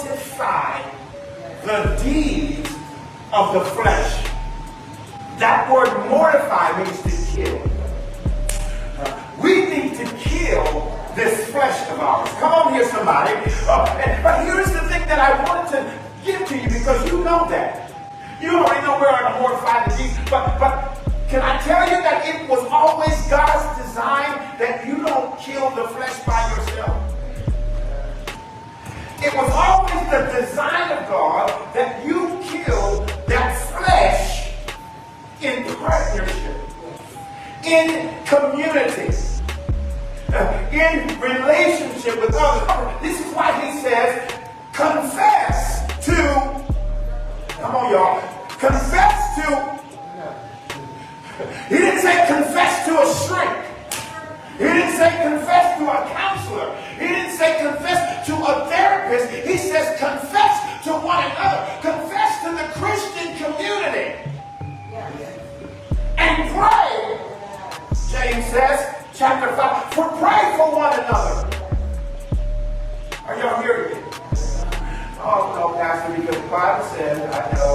mortify the deeds of the flesh. That word mortify means to kill. We need to kill this flesh of ours. Come on here, somebody. But here's the thing that I wanted to give to you, because you know that. You already know we're going to mortify the deeds. But can I tell you that it was always God's design that you don't kill the flesh by yourself? It was always the design of God that you kill that flesh in partnership, in community, in relationship with others. This is why he says, confess to, come on y'all, confess to, he didn't say confess to a shrink. He didn't say confess to a counselor. He didn't say confess to a therapist. He says confess to one another. Confess to the Christian community. And pray, James says, chapter 5, for pray for one another. Are y'all hearing me? Oh, no, Pastor, because the Bible says, I know,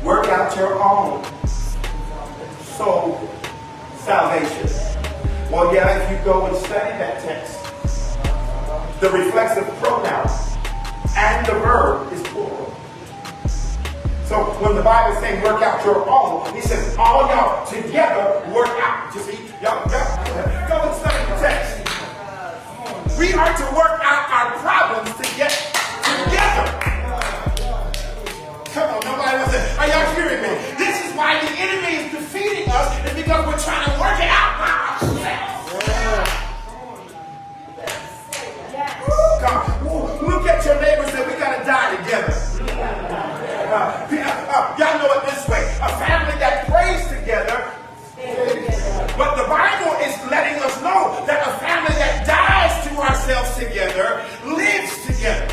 work out your own soul salvation. Well, yeah, if you go and study that text, the reflexive pronoun and the verb is plural. So when the Bible is saying work out your own, he says all y'all together work out. You see, y'all go and study the text. We are to work out our problems to get together. Come on, nobody wants to. Are y'all hearing me? This is why the enemy is defeating us, is because we're trying to work it out by ourselves. Look at your neighbor and say, we got to die together. Y'all know it this way. A family that prays together. But the Bible is letting us know that a family that dies to ourselves together lives together.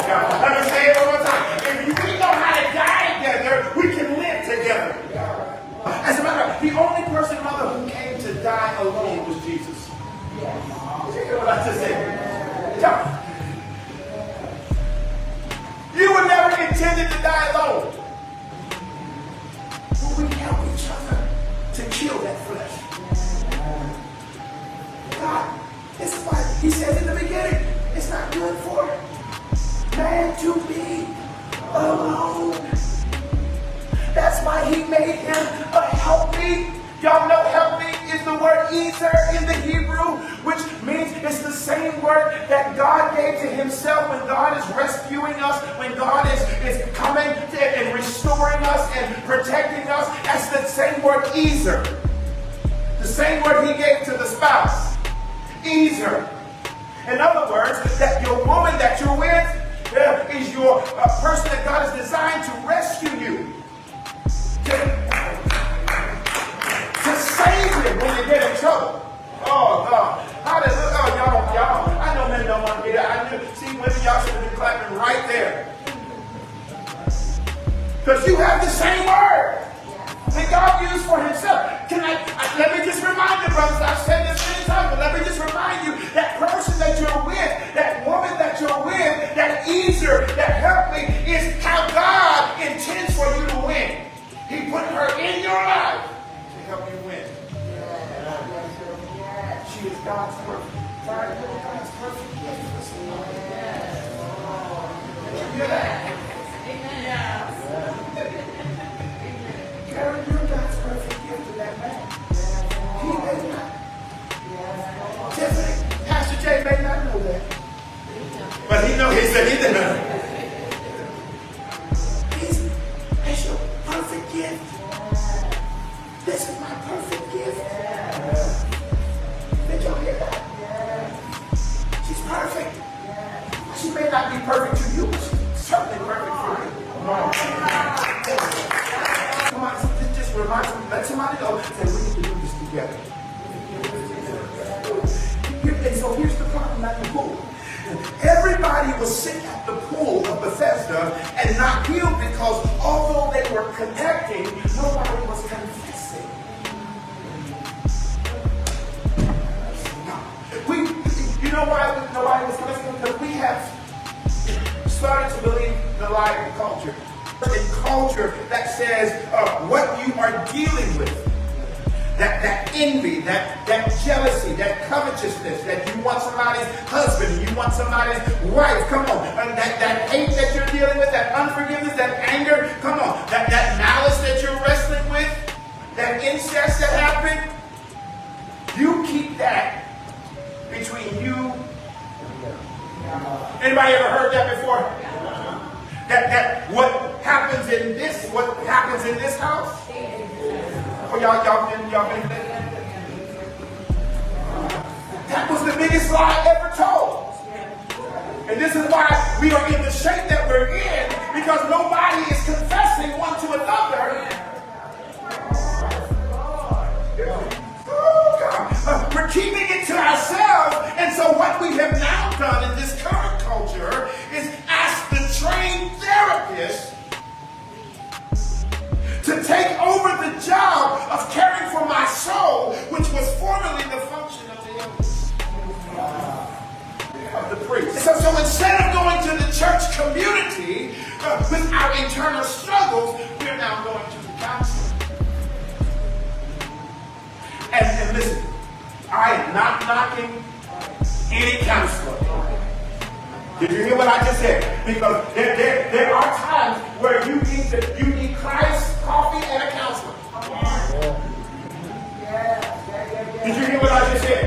Let me say it one more time. If we know how to die together, we can live together. As a matter of fact, the only person, mother, who came to die alone was Jesus. Did you hear what I just said? You were never intended to die alone. But we help each other to kill that flesh. God, this is why he says in the beginning, it's not good for man to be alone. That's why he made him a helpmeet. Y'all know helpmeet is the word ezer in the Hebrew, which means it's the same word that God gave to himself when God is rescuing us, when God is coming and restoring us and protecting us. That's the same word ezer. The same word he gave to the spouse. Ezer. In other words, that your woman that you're with is your person that God has designed to rescue you. To save you when you get in trouble. Oh, God. Hallelujah. Oh, y'all. I know men don't want to be there. I knew. See, women, y'all should have been clapping right there. Because you have the same word that God used for himself. Let me just remind you, brothers, I've said this many times, but let me just remind you, that person that you're with, that woman that you're with, that ezer, that helpmeet, is how God intends for you to win. He put her in your life to help you win. She is God's perfect. God's perfect gift. Did you hear that? Karen, you're God's perfect gift to that man. He may not. Tiffany, Pastor Jay may not know that. But he knows, he said he didn't. He's your perfect gift. This is my perfect gift. Did y'all hear that? She's perfect. She may not be perfect to you, but she's certainly perfect for you. Come on, just remind them, let somebody know that we need to do this together. And so here's the problem at the pool. Everybody was sick at the pool of Bethesda and not healed because although they were connecting, nobody was confessing. You know why nobody was confessing? Because the lie of culture. In culture that says what you are dealing with. That envy, that jealousy, that covetousness, that you want somebody's husband, you want somebody's wife, come on. And that hate that you're dealing with, that unforgiveness, that anger, come on. That malice that you're wrestling with, that incest that happened, you keep that between you. Anybody ever heard that before? That what happens in this house? Oh, y'all been that was the biggest lie ever told. And this is why we are in the shape that we're in, because nobody is confessing one to another. Oh, God. We're keeping it to ourselves. And so what we have now done in this current culture is ask the trained therapist to take over the job of caring for my soul, which was formerly the function of the elders, of the priest. So instead of going to the church community with our internal struggles, we're now going to the counselor. And listen, I am not knocking any counselor. Did you hear what I just said? Because there are times where you need Christ, coffee, and a counselor. Did you hear what I just said?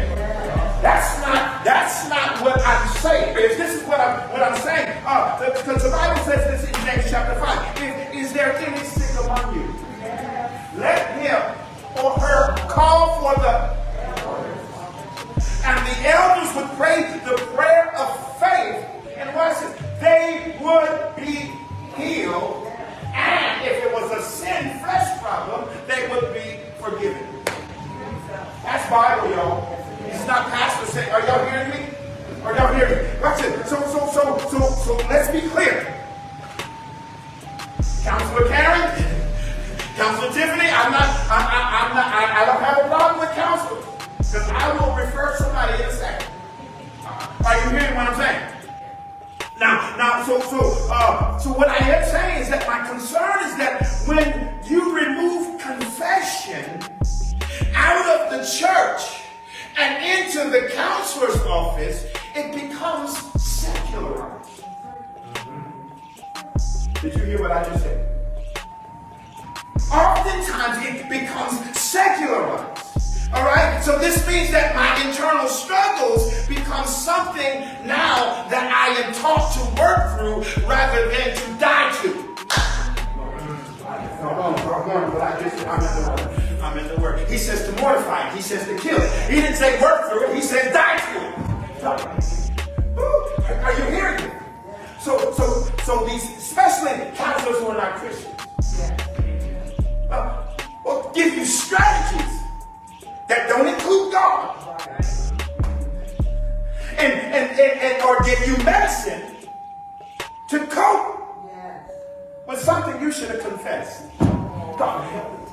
That's not what I'm saying. This is what I'm saying. Because the Bible says this in James chapter 5. Is there any sick among you? Let him or her call for the and the elders would pray the prayer of faith. And watch this, they would be healed. And if it was a sin flesh problem, they would be forgiven. That's Bible, y'all. It's not pastor saying, are y'all hearing me? Are y'all hearing me? Watch it. So let's be clear. Counselor Karen, Counselor Tiffany, I don't have a problem with counselors. Because I will refer somebody in a second. Are you hearing what I'm saying? Now, so what I am saying is that my concern is that when you remove confession out of the church and into the counselor's office, it becomes secularized. Did you hear what I just said? Oftentimes it becomes secularized. All right? So this means that my internal struggles become something now that I am taught to work through rather than to die to. I'm in the word. He says to mortify it. He says to kill it. He didn't say work through it. He said die to it. Are you hearing me? So these, especially counselors who are not Christians, will give you strategies that don't include God, and or give you medicine to cope with something you should have confessed. God help me.